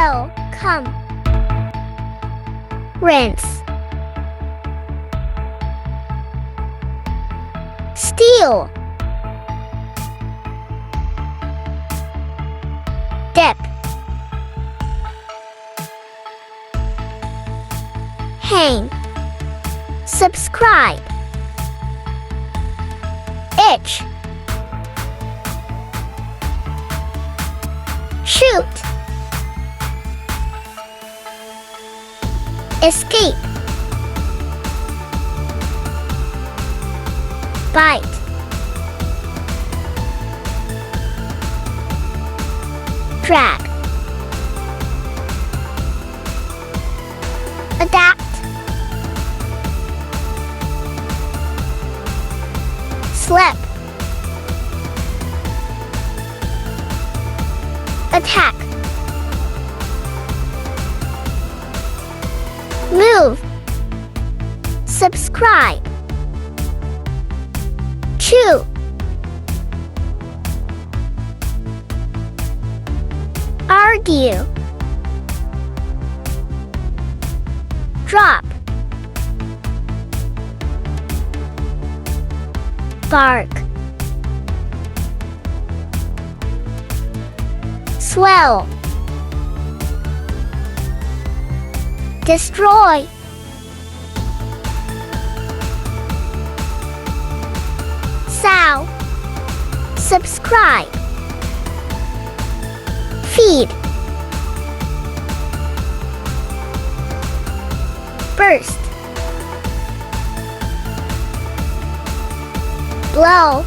Welcome. Rinse. Steal. Dip. Hang. Subscribe. Itch. Shoot. Escape. Bite. Drag. Adapt. Slip. Attack. Move. Subscribe. Chew. Argue. Drop. Bark. Swell. Destroy. Sow. Subscribe. Feed. Burst. Blow.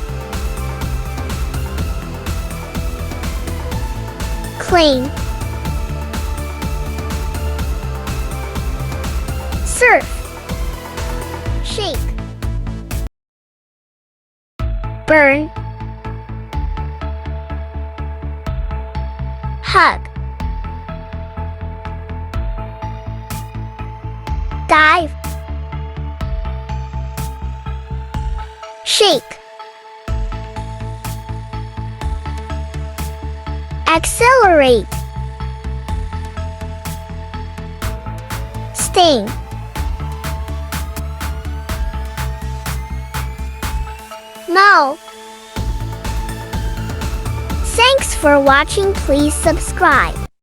Clean. Surf. Shake. Burn. Hug. Dive. Shake. Accelerate. Sting. Mow. Thanks for watching. Please subscribe.